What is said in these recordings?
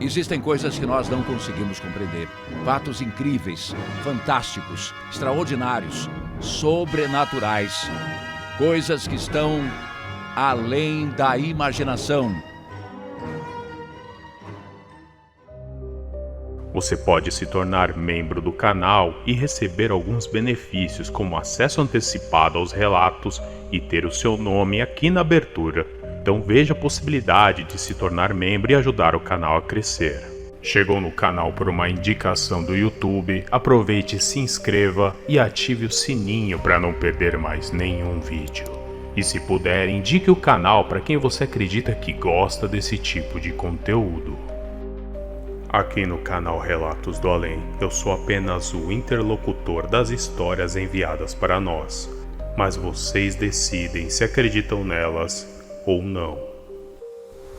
Existem coisas que nós não conseguimos compreender. Fatos incríveis, fantásticos, extraordinários, sobrenaturais. Coisas que estão além da imaginação. Você pode se tornar membro do canal e receber alguns benefícios, como acesso antecipado aos relatos e ter o seu nome aqui na abertura. Então veja a possibilidade de se tornar membro e ajudar o canal a crescer. Chegou no canal por uma indicação do YouTube? Aproveite, se inscreva e ative o sininho para não perder mais nenhum vídeo. E se puder, indique o canal para quem você acredita que gosta desse tipo de conteúdo. Aqui no canal Relatos do Além, eu sou apenas o interlocutor das histórias enviadas para nós, mas vocês decidem se acreditam nelas ou não.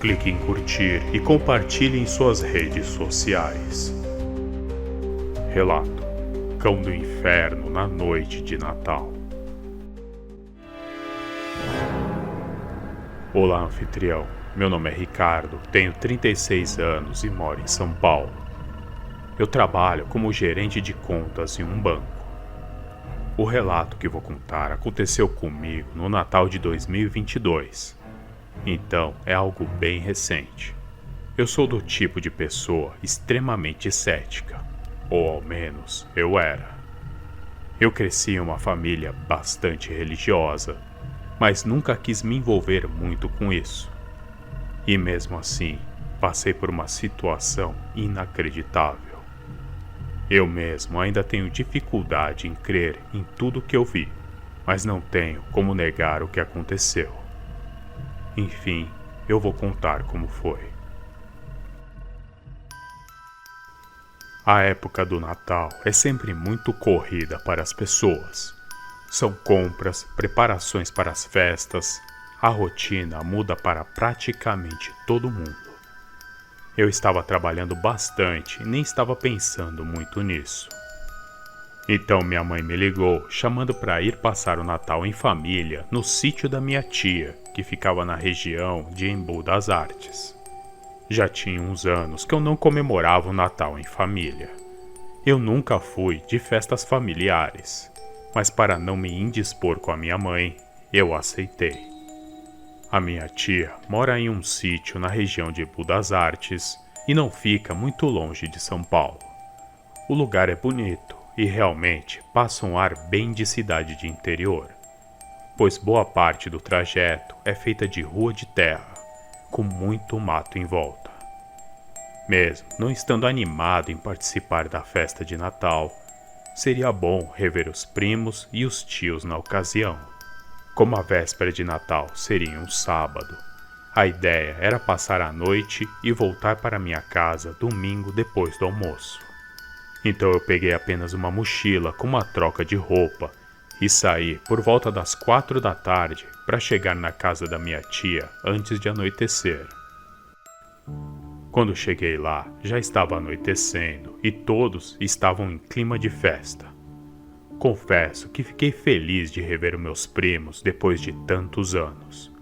Clique em curtir e compartilhe em suas redes sociais. Relato: Cão do Inferno na noite de Natal. Olá, anfitrião. Meu nome é Ricardo, tenho 36 anos e moro em São Paulo. Eu trabalho como gerente de contas em um banco. O relato que vou contar aconteceu comigo no Natal de 2022. Então, é algo bem recente. Eu sou do tipo de pessoa extremamente cética, ou ao menos eu era. Eu cresci em uma família bastante religiosa, mas nunca quis me envolver muito com isso. E mesmo assim, passei por uma situação inacreditável. Eu mesmo ainda tenho dificuldade em crer em tudo que eu vi, mas não tenho como negar o que aconteceu. Enfim, eu vou contar como foi. A época do Natal é sempre muito corrida para as pessoas. São compras, preparações para as festas. A rotina muda para praticamente todo mundo. Eu estava trabalhando bastante e nem estava pensando muito nisso. Então minha mãe me ligou, chamando para ir passar o Natal em família no sítio da minha tia, que ficava na região de Embu das Artes. Já tinha uns anos que eu não comemorava o Natal em família. Eu nunca fui de festas familiares, mas para não me indispor com a minha mãe, eu aceitei. A minha tia mora em um sítio na região de Embu das Artes e não fica muito longe de São Paulo. O lugar é bonito e realmente passa um ar bem de cidade de interior, pois boa parte do trajeto é feita de rua de terra, com muito mato em volta. Mesmo não estando animado em participar da festa de Natal, seria bom rever os primos e os tios na ocasião. Como a véspera de Natal seria um sábado, a ideia era passar a noite e voltar para minha casa domingo depois do almoço. Então eu peguei apenas uma mochila com uma troca de roupa e saí por volta das 4 da tarde para chegar na casa da minha tia antes de anoitecer. Quando cheguei lá, já estava anoitecendo e todos estavam em clima de festa. Confesso que fiquei feliz de rever os meus primos depois de tantos anos.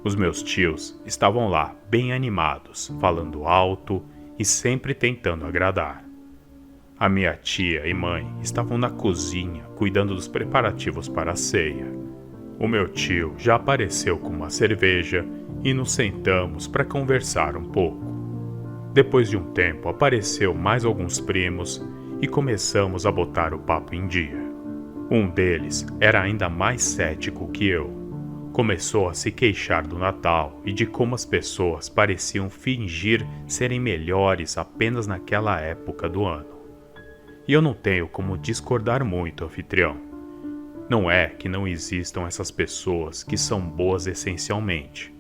Os meus tios estavam lá, bem animados, falando alto e sempre tentando agradar. A minha tia e mãe estavam na cozinha, cuidando dos preparativos para a ceia. O meu tio já apareceu com uma cerveja e nos sentamos para conversar um pouco. Depois de um tempo, apareceu mais alguns primos e começamos a botar o papo em dia. Um deles era ainda mais cético que eu. Começou a se queixar do Natal e de como as pessoas pareciam fingir serem melhores apenas naquela época do ano. E eu não tenho como discordar muito, anfitrião. Não é que não existam essas pessoas que são boas essencialmente,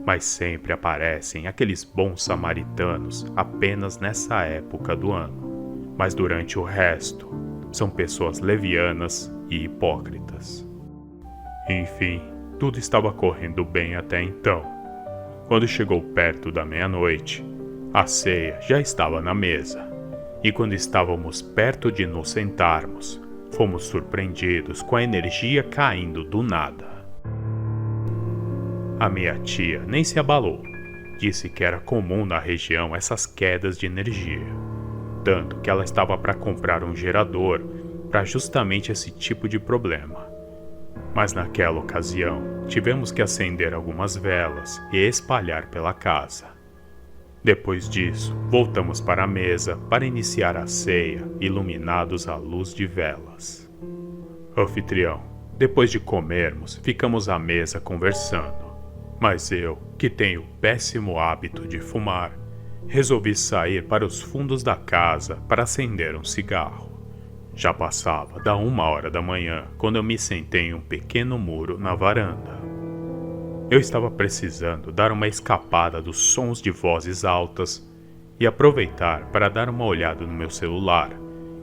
mas sempre aparecem aqueles bons samaritanos apenas nessa época do ano. Mas durante o resto, são pessoas levianas e hipócritas. Enfim, tudo estava correndo bem até então. Quando chegou perto da meia-noite, a ceia já estava na mesa. E quando estávamos perto de nos sentarmos, fomos surpreendidos com a energia caindo do nada. A minha tia nem se abalou. disse que era comum na região essas quedas de energia, tanto que ela estava para comprar um gerador para justamente esse tipo de problema. Mas naquela ocasião, tivemos que acender algumas velas e espalhar pela casa. Depois disso, voltamos para a mesa para iniciar a ceia, iluminados à luz de velas. Anfitrião, depois de comermos, ficamos à mesa conversando. Mas eu, que tenho o péssimo hábito de fumar, resolvi sair para os fundos da casa para acender um cigarro. Já passava da 1h da manhã quando eu me sentei em um pequeno muro na varanda. Eu estava precisando dar uma escapada dos sons de vozes altas e aproveitar para dar uma olhada no meu celular,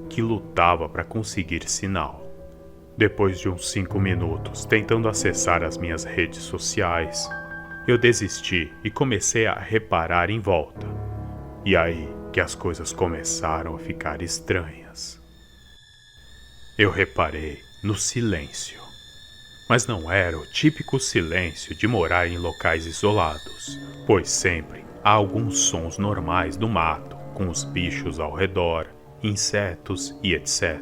que lutava para conseguir sinal. Depois de uns 5 minutos tentando acessar as minhas redes sociais, eu desisti e comecei a reparar em volta. E aí que as coisas começaram a ficar estranhas. Eu reparei no silêncio, mas não era o típico silêncio de morar em locais isolados, pois sempre há alguns sons normais do mato, com os bichos ao redor, insetos e etc.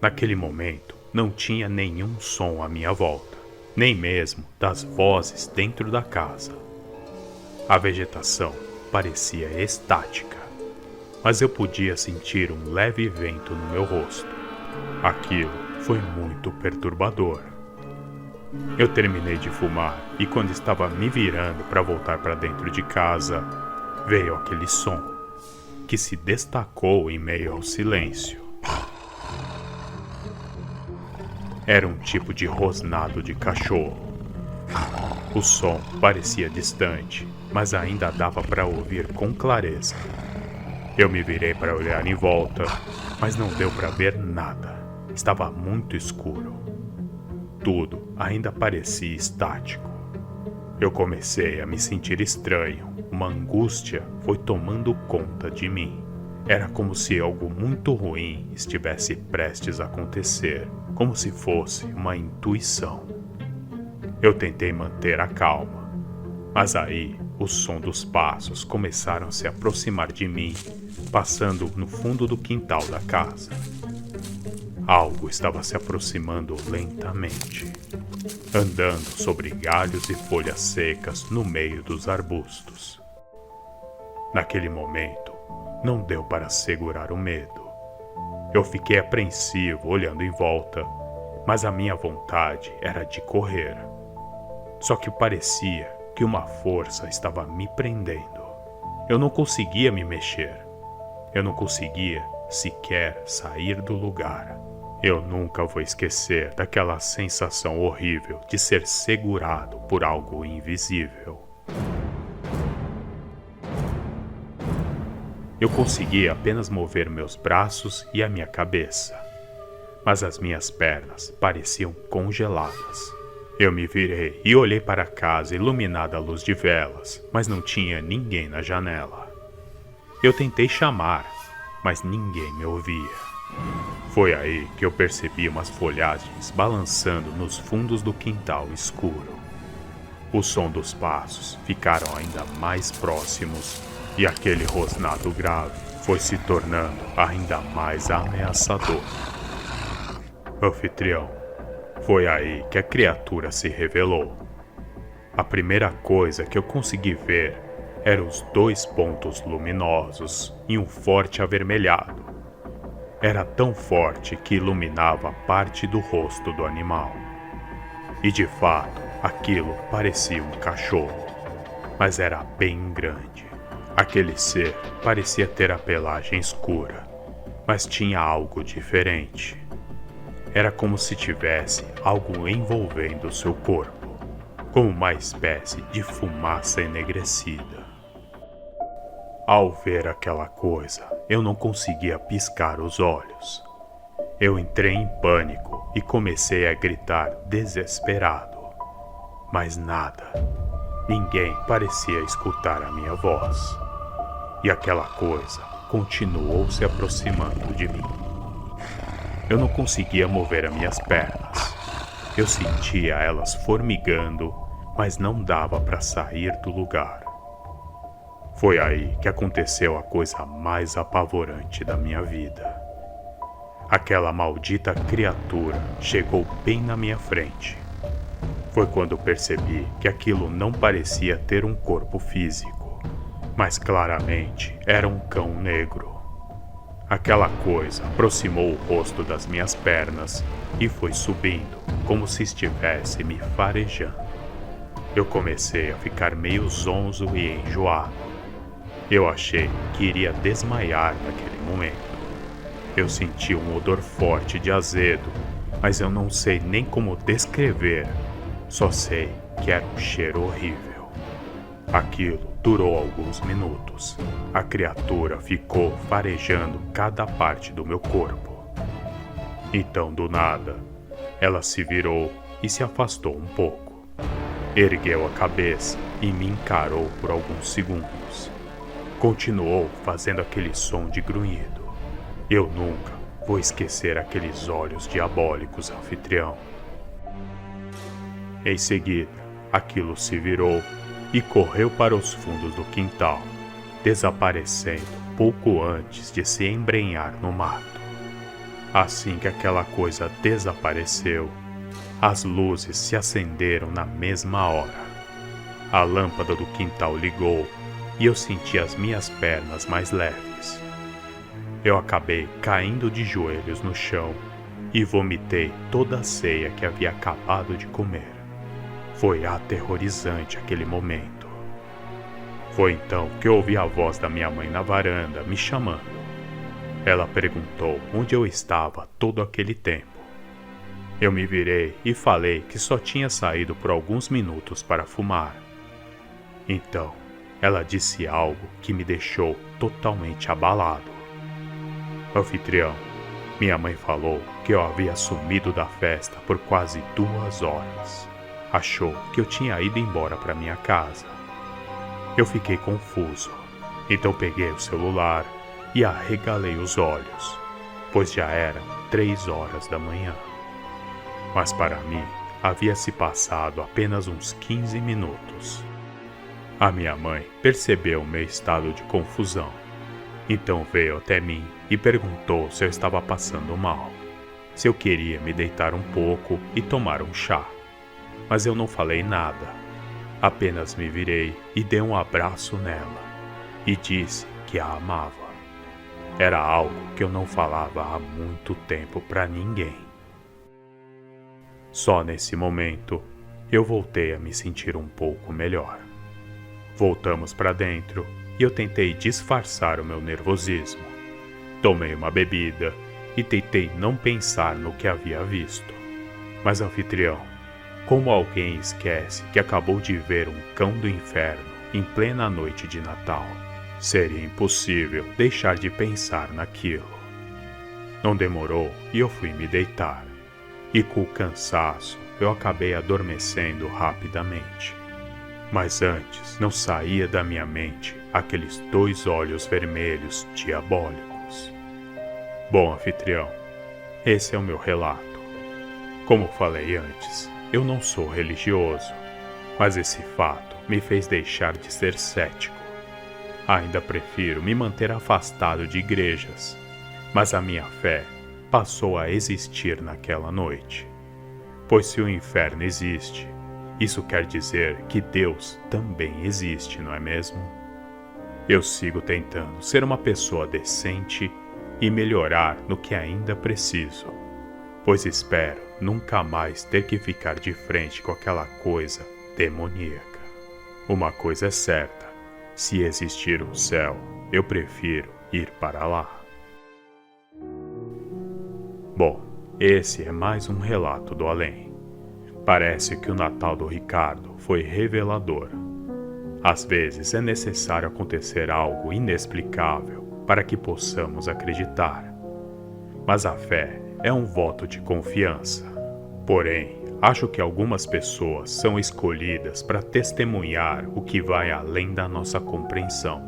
Naquele momento, não tinha nenhum som à minha volta, nem mesmo das vozes dentro da casa. A vegetação parecia estática, mas eu podia sentir um leve vento no meu rosto. Aquilo foi muito perturbador. Eu terminei de fumar e quando estava me virando para voltar para dentro de casa, veio aquele som, que se destacou em meio ao silêncio. Era um tipo de rosnado de cachorro. O som parecia distante, mas ainda dava para ouvir com clareza. Eu me virei para olhar em volta, mas não deu para ver nada. Estava muito escuro. Tudo ainda parecia estático. Eu comecei a me sentir estranho. Uma angústia foi tomando conta de mim. Era como se algo muito ruim estivesse prestes a acontecer, como se fosse uma intuição. Eu tentei manter a calma, mas aí o som dos passos começaram a se aproximar de mim, passando no fundo do quintal da casa. Algo estava se aproximando lentamente, andando sobre galhos e folhas secas no meio dos arbustos. Naquele momento, não deu para segurar o medo. Eu fiquei apreensivo olhando em volta, mas a minha vontade era de correr. Só que parecia que uma força estava me prendendo. Eu não conseguia me mexer. Eu não conseguia sequer sair do lugar. Eu nunca vou esquecer daquela sensação horrível de ser segurado por algo invisível. Eu conseguia apenas mover meus braços e a minha cabeça, mas as minhas pernas pareciam congeladas. Eu me virei e olhei para a casa iluminada à luz de velas, mas não tinha ninguém na janela. Eu tentei chamar, mas ninguém me ouvia. Foi aí que eu percebi umas folhagens balançando nos fundos do quintal escuro. O som dos passos ficaram ainda mais próximos e aquele rosnado grave foi se tornando ainda mais ameaçador. Anfitrião, foi aí que a criatura se revelou. A primeira coisa que eu consegui ver eram os 2 pontos luminosos e um forte avermelhado. Era tão forte que iluminava parte do rosto do animal. E de fato, aquilo parecia um cachorro, mas era bem grande. Aquele ser parecia ter a pelagem escura, mas tinha algo diferente. Era como se tivesse algo envolvendo seu corpo, como uma espécie de fumaça enegrecida. Ao ver aquela coisa, eu não conseguia piscar os olhos. Eu entrei em pânico e comecei a gritar desesperado. Mas nada. Ninguém parecia escutar a minha voz. E aquela coisa continuou se aproximando de mim. Eu não conseguia mover as minhas pernas. Eu sentia elas formigando, mas não dava para sair do lugar. Foi aí que aconteceu a coisa mais apavorante da minha vida. Aquela maldita criatura chegou bem na minha frente. Foi quando percebi que aquilo não parecia ter um corpo físico, mas claramente era um cão negro. Aquela coisa aproximou o rosto das minhas pernas e foi subindo, como se estivesse me farejando. Eu comecei a ficar meio zonzo e enjoado. Eu achei que iria desmaiar naquele momento. Eu senti um odor forte de azedo, mas eu não sei nem como descrever. Só sei que era um cheiro horrível. Aquilo durou alguns minutos. A criatura ficou farejando cada parte do meu corpo. Então, do nada, ela se virou e se afastou um pouco. Ergueu a cabeça e me encarou por alguns segundos. Continuou fazendo aquele som de grunhido. Eu nunca vou esquecer aqueles olhos diabólicos, anfitrião. Em seguida, aquilo se virou e correu para os fundos do quintal, desaparecendo pouco antes de se embrenhar no mato. Assim que aquela coisa desapareceu, as luzes se acenderam na mesma hora. A lâmpada do quintal ligou e eu senti as minhas pernas mais leves. Eu acabei caindo de joelhos no chão e vomitei toda a ceia que havia acabado de comer. Foi aterrorizante aquele momento. Foi então que eu ouvi a voz da minha mãe na varanda me chamando. Ela perguntou onde eu estava todo aquele tempo. Eu me virei e falei que só tinha saído por alguns minutos para fumar. Então, ela disse algo que me deixou totalmente abalado. Anfitrião, minha mãe falou que eu havia sumido da festa por quase 2 horas. Achou que eu tinha ido embora para minha casa. Eu fiquei confuso, então peguei o celular e arregalei os olhos, pois já eram 3 horas da manhã. Mas para mim, havia se passado apenas uns 15 minutos. A minha mãe percebeu o meu estado de confusão, então veio até mim e perguntou se eu estava passando mal, se eu queria me deitar um pouco e tomar um chá. Mas eu não falei nada, apenas me virei e dei um abraço nela e disse que a amava. Era algo que eu não falava há muito tempo para ninguém. Só nesse momento eu voltei a me sentir um pouco melhor. Voltamos para dentro e eu tentei disfarçar o meu nervosismo. Tomei uma bebida e tentei não pensar no que havia visto. Mas, anfitrião, como alguém esquece que acabou de ver um cão do inferno em plena noite de Natal? Seria impossível deixar de pensar naquilo. Não demorou e eu fui me deitar. E com o cansaço eu acabei adormecendo rapidamente. Mas antes não saía da minha mente aqueles 2 olhos vermelhos diabólicos. Bom, anfitrião, esse é o meu relato. Como falei antes, eu não sou religioso, mas esse fato me fez deixar de ser cético. Ainda prefiro me manter afastado de igrejas, mas a minha fé passou a existir naquela noite. Pois se o inferno existe, isso quer dizer que Deus também existe, não é mesmo? Eu sigo tentando ser uma pessoa decente e melhorar no que ainda preciso, pois espero nunca mais ter que ficar de frente com aquela coisa demoníaca. Uma coisa é certa, se existir um céu, eu prefiro ir para lá. Bom, esse é mais um relato do além. Parece que o Natal do Ricardo foi revelador. Às vezes é necessário acontecer algo inexplicável para que possamos acreditar. Mas a fé é um voto de confiança. Porém, acho que algumas pessoas são escolhidas para testemunhar o que vai além da nossa compreensão.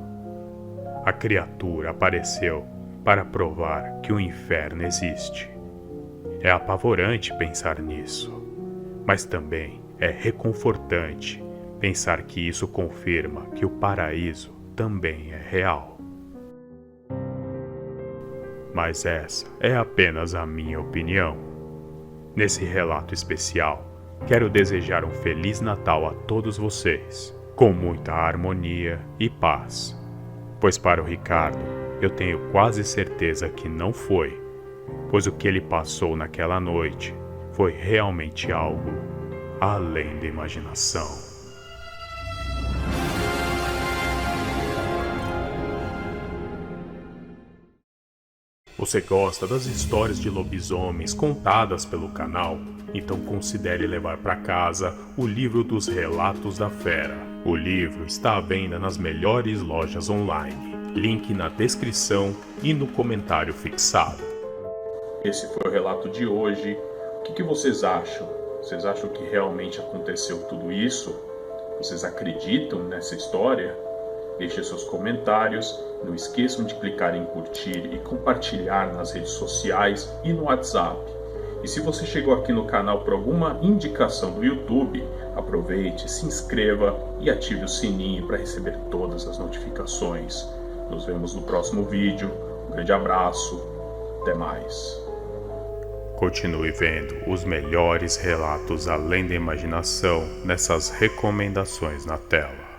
A criatura apareceu para provar que o inferno existe. É apavorante pensar nisso, mas também é reconfortante pensar que isso confirma que o paraíso também é real. Mas essa é apenas a minha opinião. Nesse relato especial, quero desejar um Feliz Natal a todos vocês, com muita harmonia e paz. Pois para o Ricardo, eu tenho quase certeza que não foi, pois o que ele passou naquela noite foi realmente algo além da imaginação. Você gosta das histórias de lobisomens contadas pelo canal? Então considere levar para casa o livro dos Relatos da Fera. O livro está à venda nas melhores lojas online. Link na descrição e no comentário fixado. Esse foi o relato de hoje. O que vocês acham? Vocês acham que realmente aconteceu tudo isso? Vocês acreditam nessa história? Deixe seus comentários. Não esqueçam de clicar em curtir e compartilhar nas redes sociais e no WhatsApp. E se você chegou aqui no canal por alguma indicação do YouTube, aproveite, se inscreva e ative o sininho para receber todas as notificações. Nos vemos no próximo vídeo. Um grande abraço. Até mais. Continue vendo os melhores relatos além da imaginação nessas recomendações na tela.